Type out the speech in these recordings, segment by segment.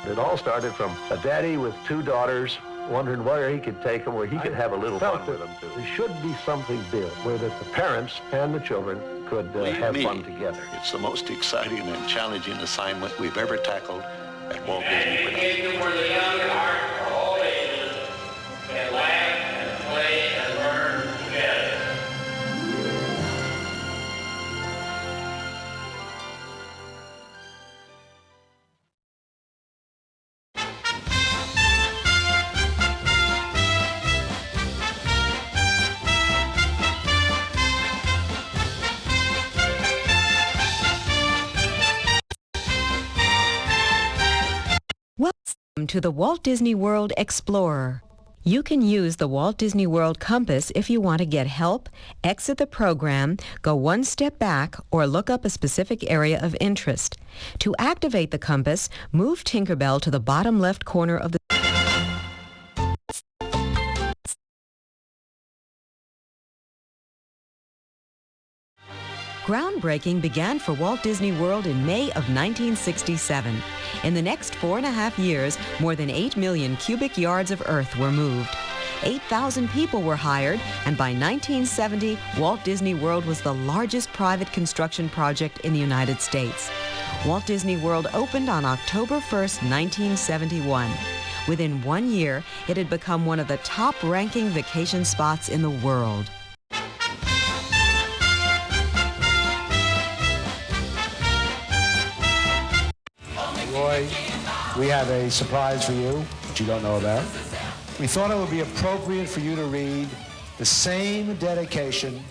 It all started from a daddy with two daughters wondering where he could take them, where he could have a little fun with them, too. There should be something built where that the parents and the children could have fun together. It's the most exciting and challenging assignment we've ever tackled at Walt Disney Productions. Where the young at heart for all ages can laugh and play and learn together. Welcome to the Walt Disney World Explorer. You can use the Walt Disney World compass if you want to get help, exit the program, go one step back, or look up a specific area of interest. To activate the compass, move Tinkerbell to the bottom left corner of the Groundbreaking began for Walt Disney World in May of 1967. In the next 4.5 years, more than 8 million cubic yards of earth were moved. 8,000 people were hired, and by 1970, Walt Disney World was the largest private construction project in the United States. Walt Disney World opened on October 1st, 1971. Within 1 year, it had become one of the top-ranking vacation spots in the world. Roy, we have a surprise for you that you don't know about. We thought it would be appropriate for you to read the same dedication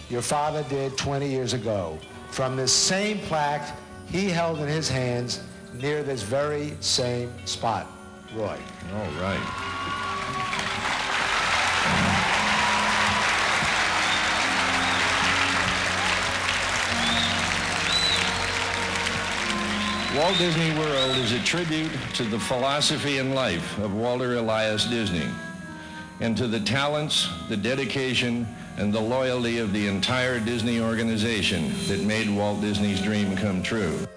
your father did 20 years ago from this same plaque he held in his hands near this very same spot. Roy. All right. Walt Disney World is a tribute to the philosophy and life of Walter Elias Disney, and to the talents, the dedication, and the loyalty of the entire Disney organization that made Walt Disney's dream come true.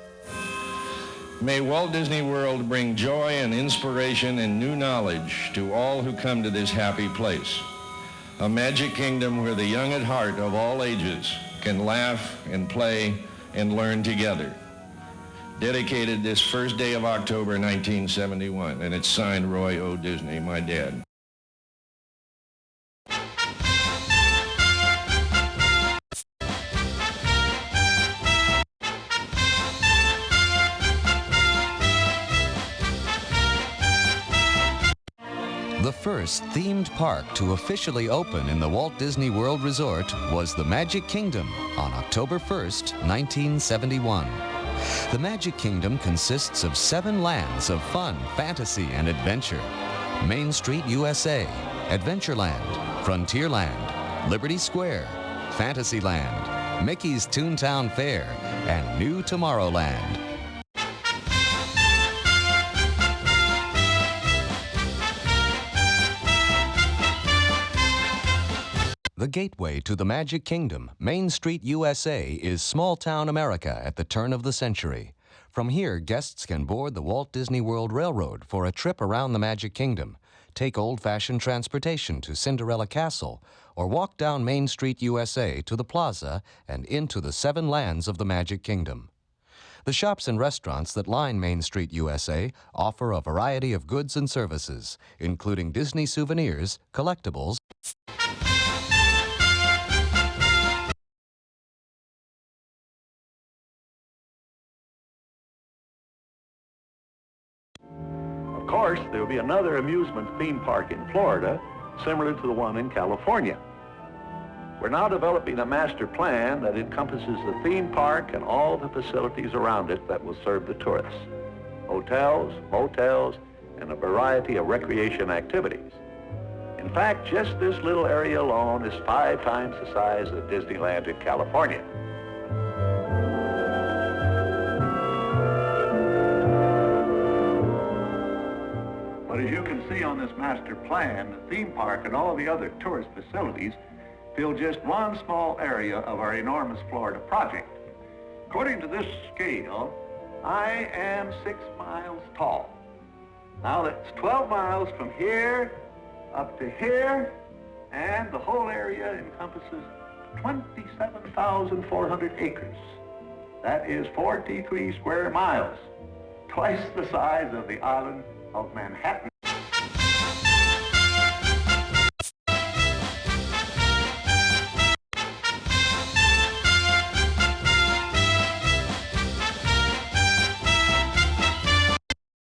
May Walt Disney World bring joy and inspiration and new knowledge to all who come to this happy place, a magic kingdom where the young at heart of all ages can laugh and play and learn together. Dedicated this first day of October 1971, and it's signed Roy O. Disney, my dad. The first themed park to officially open in the Walt Disney World Resort was the Magic Kingdom on October 1st, 1971. The Magic Kingdom consists of 7 lands of fun, fantasy, and adventure. Main Street, USA, Adventureland, Frontierland, Liberty Square, Fantasyland, Mickey's Toontown Fair, and New Tomorrowland. The gateway to the Magic Kingdom, Main Street, USA, is small-town America at the turn of the century. From here, guests can board the Walt Disney World Railroad for a trip around the Magic Kingdom, take old-fashioned transportation to Cinderella Castle, or walk down Main Street, USA to the plaza and into the 7 lands of the Magic Kingdom. The shops and restaurants that line Main Street, USA offer a variety of goods and services, including Disney souvenirs, collectibles, Of course, there will be another amusement theme park in Florida, similar to the one in California. We're now developing a master plan that encompasses the theme park and all the facilities around it that will serve the tourists. Hotels, motels, and a variety of recreation activities. In fact, just this little area alone is 5 times the size of Disneyland in California. But as you can see on this master plan, the theme park and all the other tourist facilities fill just one small area of our enormous Florida project. According to this scale, I am 6 miles tall. Now that's 12 miles from here up to here, and the whole area encompasses 27,400 acres. That is 43 square miles, twice the size of the island of Manhattan.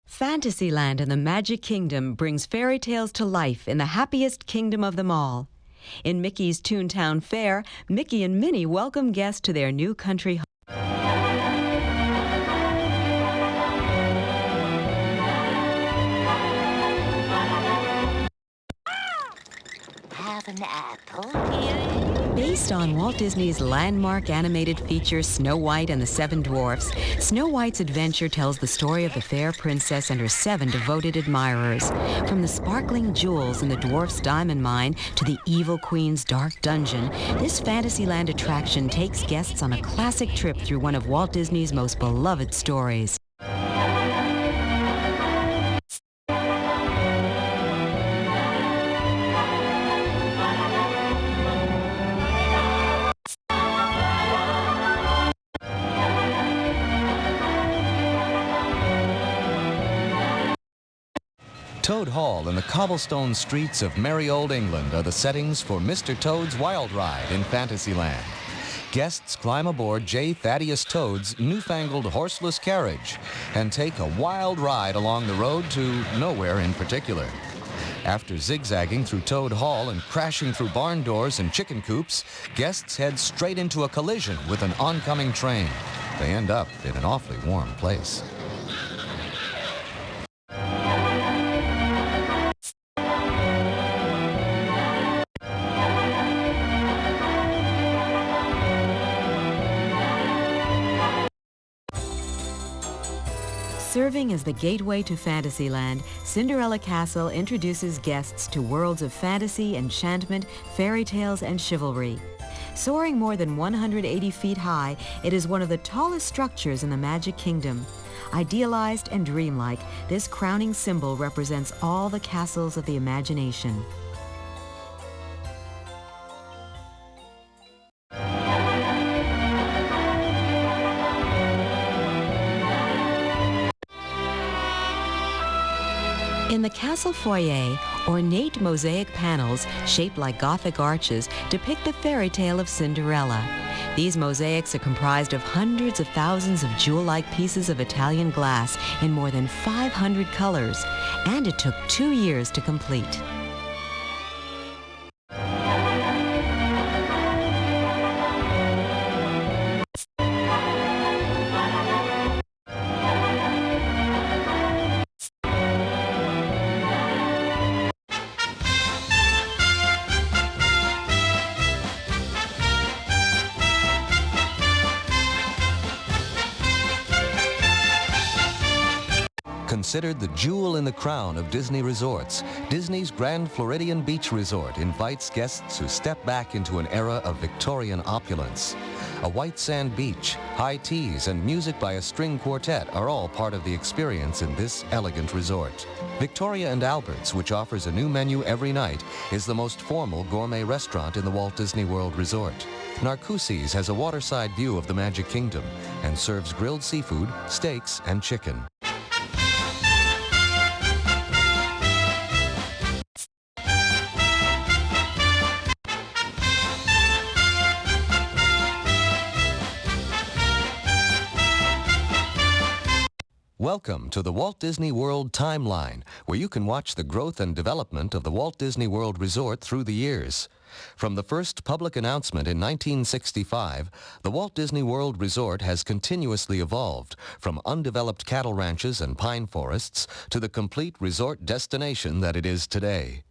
Fantasyland in the Magic Kingdom brings fairy tales to life in the happiest kingdom of them all. In Mickey's Toontown Fair, Mickey and Minnie welcome guests to their new country home. Have an apple here? Based on Walt Disney's landmark animated feature Snow White and the Seven Dwarfs, Snow White's adventure tells the story of the fair princess and her 7 devoted admirers. From the sparkling jewels in the dwarf's diamond mine to the evil queen's dark dungeon, this Fantasyland attraction takes guests on a classic trip through one of Walt Disney's most beloved stories. Toad Hall and the cobblestone streets of merry old England are the settings for Mr. Toad's Wild Ride in Fantasyland. Guests climb aboard J. Thaddeus Toad's newfangled horseless carriage and take a wild ride along the road to nowhere in particular. After zigzagging through Toad Hall and crashing through barn doors and chicken coops, guests head straight into a collision with an oncoming train. They end up in an awfully warm place. Serving as the gateway to Fantasyland, Cinderella Castle introduces guests to worlds of fantasy, enchantment, fairy tales, and chivalry. Soaring more than 180 feet high, it is one of the tallest structures in the Magic Kingdom. Idealized and dreamlike, this crowning symbol represents all the castles of the imagination. In the castle foyer, ornate mosaic panels shaped like Gothic arches depict the fairy tale of Cinderella. These mosaics are comprised of hundreds of thousands of jewel-like pieces of Italian glass in more than 500 colors, and it took 2 years to complete. Considered the jewel in the crown of Disney resorts, Disney's Grand Floridian Beach Resort invites guests to step back into an era of Victorian opulence. A white sand beach, high teas, and music by a string quartet are all part of the experience in this elegant resort. Victoria and Albert's, which offers a new menu every night, is the most formal gourmet restaurant in the Walt Disney World Resort. Narcoossee's has a waterside view of the Magic Kingdom and serves grilled seafood, steaks, and chicken. Welcome to the Walt Disney World Timeline, where you can watch the growth and development of the Walt Disney World Resort through the years. From the first public announcement in 1965, the Walt Disney World Resort has continuously evolved from undeveloped cattle ranches and pine forests to the complete resort destination that it is today.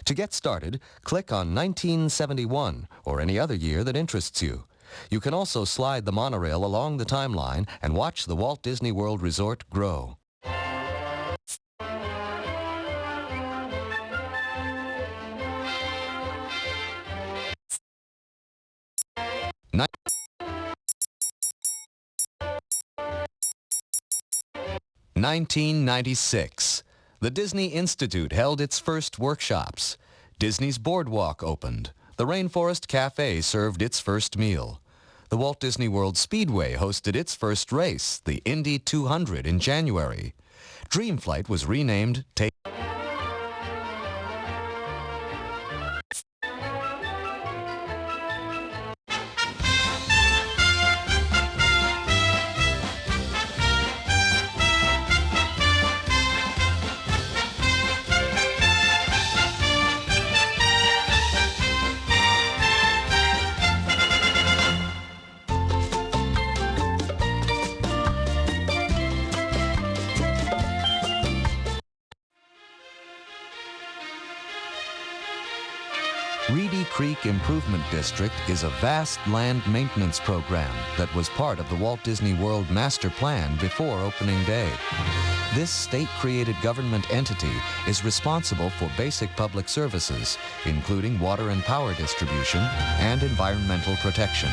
To get started, click on 1971 or any other year that interests you. You can also slide the monorail along the timeline and watch the Walt Disney World Resort grow. Ni- 1996. The Disney Institute held its first workshops. Disney's Boardwalk opened. The Rainforest Cafe served its first meal. The Walt Disney World Speedway hosted its first race, the Indy 200, in January. Dreamflight was renamed Take. Reedy Creek Improvement District is a vast land maintenance program that was part of the Walt Disney World Master Plan before opening day. This state-created government entity is responsible for basic public services, including water and power distribution and environmental protection.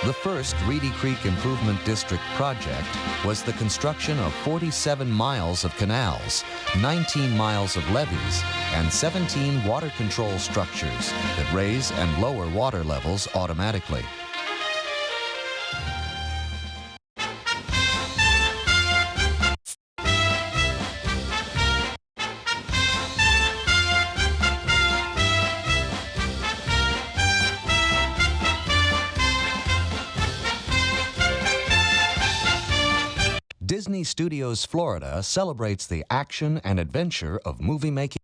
The first Reedy Creek Improvement District project was the construction of 47 miles of canals, 19 miles of levees, and 17 water control structures that raise and lower water levels automatically. Disney Studios Florida celebrates the action and adventure of movie making.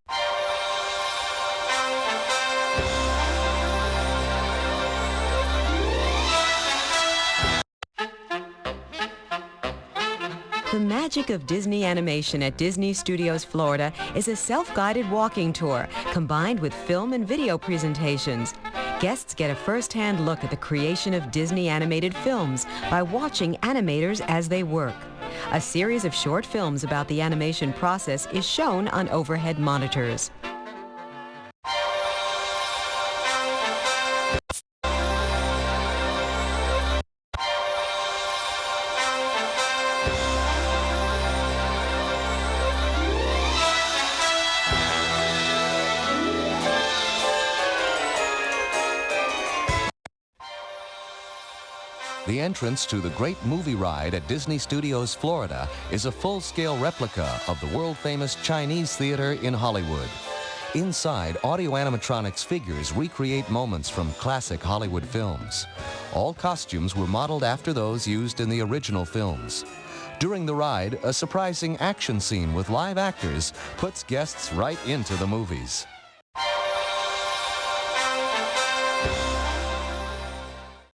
The magic of Disney animation at Disney Studios Florida is a self-guided walking tour combined with film and video presentations. Guests get a first-hand look at the creation of Disney animated films by watching animators as they work. A series of short films about the animation process is shown on overhead monitors. The entrance to the Great Movie Ride at Disney Studios Florida is a full-scale replica of the world-famous Chinese theater in Hollywood. Inside, audio animatronics figures recreate moments from classic Hollywood films. All costumes were modeled after those used in the original films. During the ride, a surprising action scene with live actors puts guests right into the movies.